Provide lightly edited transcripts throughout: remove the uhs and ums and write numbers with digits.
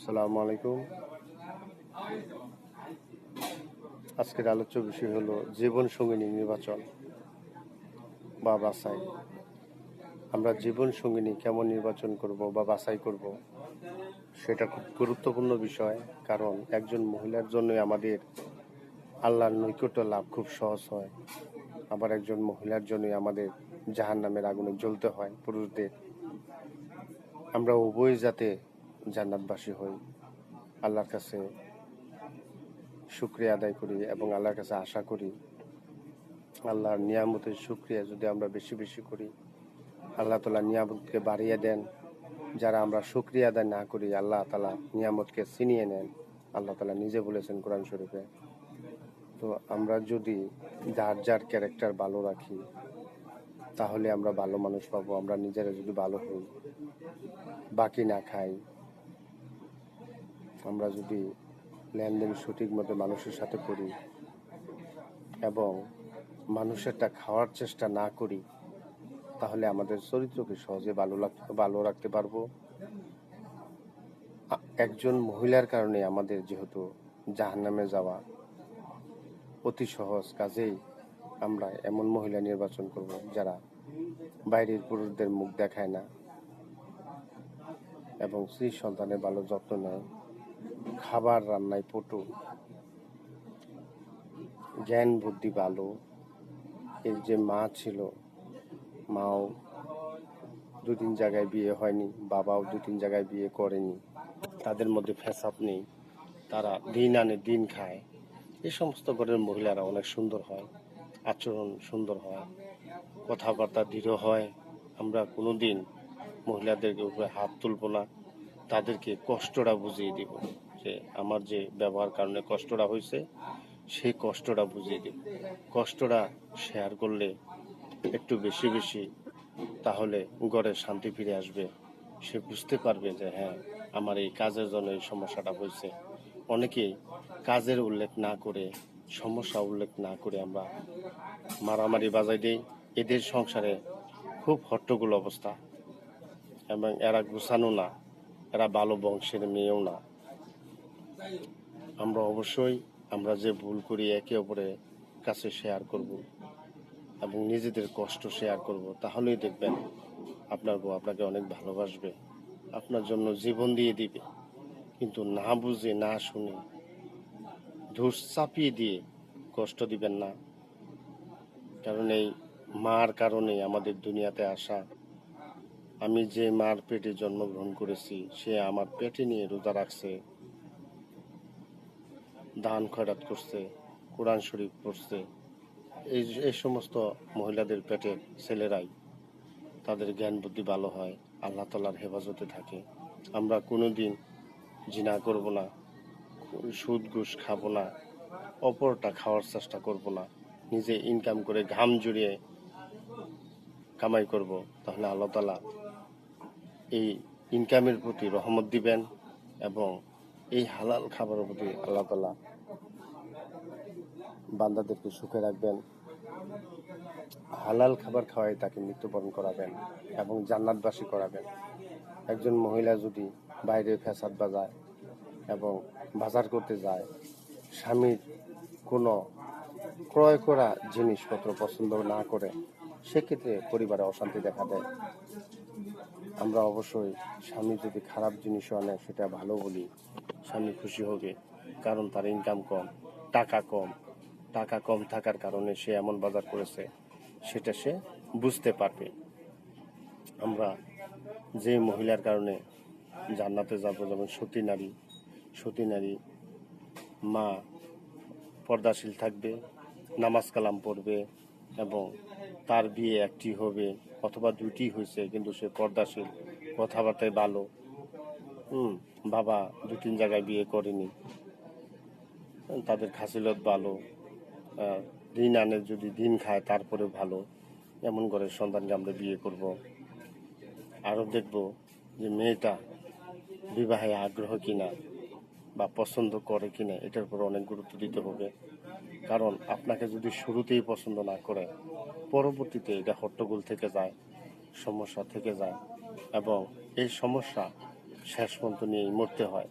আসসালামু আলাইকুম। আজকের আলোচ্য বিষয় হলো জীবন সঙ্গিনী নির্বাচন বা বাছাই। আমরা জীবন সঙ্গিনী কেমন নির্বাচন করব বা বাছাই করব, সেটা খুব গুরুত্বপূর্ণ বিষয়। কারণ একজন মহিলার জন্যই আমাদের আল্লাহর নৈকট্য লাভ খুব সহজ হয়। আবার একজন মহিলার জন্যই আমাদের জাহান্নামের আগুনে জ্বলতে হয় পুরুষদের। আমরা উভয় যাতে জান্নাতবাসী হই, আল্লাহর কাছে শুকরিয়া আদায় করি এবং আল্লাহর কাছে আশা করি। আল্লাহর নিয়ামতের শুকরিয়া যদি আমরা বেশি বেশি করি, আল্লাহ তাআলা নিয়ামতকে বাড়িয়ে দেন। যারা আমরা শুকরিয়া আদায় না করি, আল্লাহ তাআলা নিয়ামতকে ছিনিয়ে নেন। আল্লাহ তাআলা নিজে বলেছেন কোরআন শরীফে। তো আমরা যদি যার যার ক্যারেক্টার ভালো রাখি, তাহলে আমরা ভালো মানুষ পাবো। আমরা নিজেরা যদি ভালো হই, বাকি না খাই, আমরা যদি লেনদেন সঠিক মতো মানুষের সাথে করি এবং মানুষেরটা খাওয়ার চেষ্টা না করি, তাহলে আমাদের চরিত্রকে সহজে ভালো রাখতে পারবো। একজন মহিলার কারণে আমাদের যেহেতু জাহান্নামে যাওয়া অতি সহজ, কাজেই আমরা এমন মহিলা নির্বাচন করব যারা বাইরের পুরুষদের মুখ দেখায় না এবং স্ত্রী সন্তানের ভালো যত্ন নেয়, খাবার রান্নায় পটু, জ্ঞান বুদ্ধি ভালো। এর যে মা ছিল, মাও 2-3 জায়গায় বিয়ে হয়নি, বাবাও 2-3 জায়গায় বিয়ে করেনি, তাদের মধ্যে ফ্যাসাদ নেই, তারা দিন আনে দিন খায়। এই সমস্ত ঘরের মহিলারা অনেক সুন্দর হয়, আচরণ সুন্দর হয়, কথাবার্তা দৃঢ় হয়। আমরা কোনোদিন মহিলাদেরকে উপরে হাত তুলব না, তাদেরকে কষ্টটা বুঝিয়ে দিব যে আমার যে ব্যবহার কারণে কষ্টটা হয়েছে, সেই কষ্টটা বুঝিয়ে দিব। কষ্টটা শেয়ার করলে একটু বেশি বেশি, তাহলে ঘরে শান্তি ফিরে আসবে। সে বুঝতে পারবে যে হ্যাঁ, আমার এই কাজের জন্য এই সমস্যাটা হয়েছে। অনেকেই কাজের উল্লেখ না করে, সমস্যা উল্লেখ না করে আমরা মারামারি বাজাই দিই। এদের সংসারে খুব হট্টগোল অবস্থা এবং এরা গুছানো না, এরা ভালো বংশের মেয়েও না। আমরা অবশ্যই আমরা যে ভুল করি একে অপরের কাছে শেয়ার করব এবং নিজেদের কষ্ট শেয়ার করব, তাহলেই দেখবেন আপনার বউ আপনাকে অনেক ভালোবাসবে, আপনার জন্য জীবন দিয়ে দিবে। কিন্তু না বুঝে না শুনে ধূস চাপিয়ে দিয়ে কষ্ট দিবেন না। কারণ এই মার কারণে আমাদের দুনিয়াতে আসা। আমি যে মার পেটে জন্মগ্রহণ করেছি, সে আমার পেটে নিয়ে রোজা রাখছে, দান খয়রাত করছে, কোরআন শরীফ পড়ছে। এই সমস্ত মহিলাদের পেটের ছেলেরাই তাদের জ্ঞান বুদ্ধি ভালো হয়, আল্লাহ তাআলার হেফাজতে থাকে। আমরা কোনোদিন জিনা করব না, সুদ ঘুষ খাবো না, অপরটা খাওয়ার চেষ্টা করব না, নিজে ইনকাম করে ঘাম জড়িয়ে কামাই করব। তাহলে আল্লাহ তাআলা এই ইনকামের প্রতি রহমত দিবেন এবং এই হালাল খাবারের প্রতি আল্লাহ তাআলা বান্দাদেরকে সুখে রাখবেন। হালাল খাবার খাওয়াই তাকে মৃত্যুবরণ করাবেন এবং জান্নাতবাসী করাবেন। একজন মহিলা যদি বাইরে ফ্যাসাদ বাজায় এবং বাজার করতে যায়, স্বামীর কোনো ক্রয় করা জিনিসপত্র পছন্দ না করে, সেক্ষেত্রে পরিবারে অশান্তি দেখা দেয়। আমরা অবশ্যই স্বামী যদি খারাপ জিনিসও আনে, সেটা ভালো বলি, স্বামী খুশি হবে। কারণ তার ইনকাম কম, টাকা কম থাকার কারণে সে এমন বাজার করেছে, সেটা সে বুঝতে পারবে। আমরা যে মহিলার কারণে জান্নাতে যাব, যেমন সতী নারী মা পর্দাশীল থাকবে, নামাজ কালাম পড়বে এবং তার বিয়ে একটি হবে অথবা 2টি হয়েছে, কিন্তু সে পর্দাশীল, কথাবার্তায় ভালো, বাবা 2-3 জায়গায় বিয়ে করেনি, তাদের খাসিলত ভালো, দিন আনে যদি দিন খায় তারপরে ভালো, এমন ঘরের সন্তানকে আমরা বিয়ে করব। আরও দেখব যে মেয়েটা বিবাহে আগ্রহ কিনা বা পছন্দ করে কিনা, এটার উপর অনেক গুরুত্ব দিতে হবে। কারণ আপনাকে যদি শুরুতেই পছন্দ না করে, পরবর্তীতে এটা হট্টগোল থেকে যায়, সমস্যা থেকে যায় এবং এই সমস্যা শেষ পর্যন্ত নিয়েই মরতে হয়।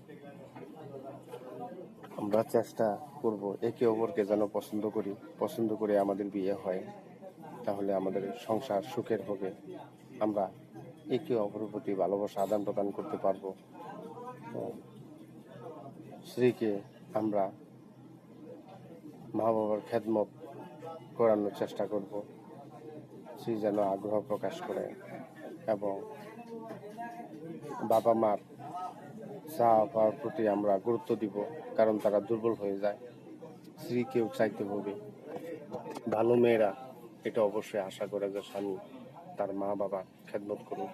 আমরা চেষ্টা করব একে অপরকে যেন পছন্দ করে আমাদের বিয়ে হয়, তাহলে আমাদের সংসার সুখের হবে। আমরা একে অপরের প্রতি ভালোবাসা আদান প্রদান করতে পারবো। স্ত্রীকে আমরা মা বাবার খেদমত করানোর চেষ্টা করব, স্ত্রী যেন আগ্রহ প্রকাশ করে, এবং বাবা মার চাওয়া পাওয়ার প্রতি আমরা গুরুত্ব দিব, কারণ তারা দুর্বল হয়ে যায়। স্ত্রীকেও চাইতে হবে, ভালো মেয়েরা এটা অবশ্যই আশা করে যে স্বামী তার মা বাবা খেদমত করুক।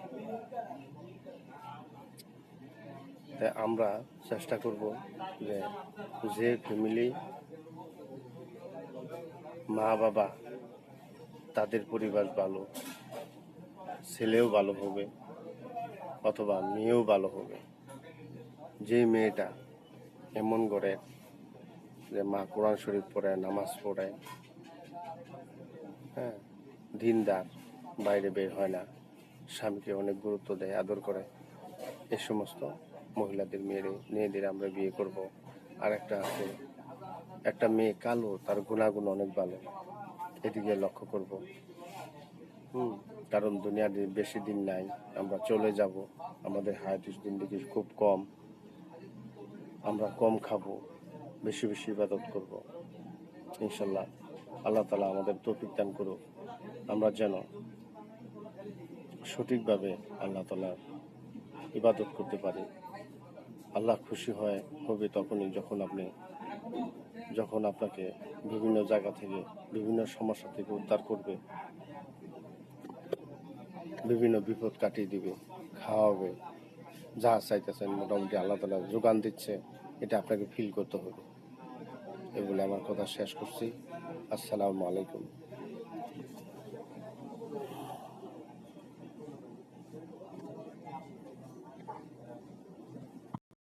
তাই আমরা চেষ্টা করব যে ফ্যামিলি মা বাবা তাদের পরিবার ভালো, ছেলেও ভালো হবে অথবা মেয়েও ভালো হবে। যে মেয়েটা এমন করে যে মা কোরআন শরীফ পড়ে, নামাজ পড়ে, হ্যাঁ, দিনদার, বাইরে বের হয় না, স্বামীকে অনেক গুরুত্ব দেয়, আদর করে, এ সমস্ত মহিলাদের মেয়েদের আমরা বিয়ে করব। আর একটা আছে, একটা মেয়ে কালো, তার গুণাগুণ অনেক ভালো, এদিকে লক্ষ্য করব। কারণ দুনিয়ার বেশি দিন নাই, আমরা চলে যাব, আমাদের হায়াতুস জিন্দেগি খুব কম, আমরা কম খাবো, বেশি বেশি ইবাদত করব ইনশাল্লাহ। আল্লাহ তাআলা আমাদের তৌফিক দান করুক, আমরা যেন সঠিকভাবে আল্লাহ তাআলার ইবাদত করতে পারি। আল্লাহ খুশি হবে তখনই যখন আপনাকে বিভিন্ন জায়গা থেকে, বিভিন্ন সমস্যা থেকে উদ্ধার করবে, বিভিন্ন বিপদ কাটিয়ে দিবে, খাওয়াবে, যা চাইতেছেন মোটামুটি আল্লাহ তাআলা যোগান দিচ্ছে, এটা আপনাকে ফিল করতে হবে। এগুলো আমার কথা শেষ করছি। আসসালামু আলাইকুম।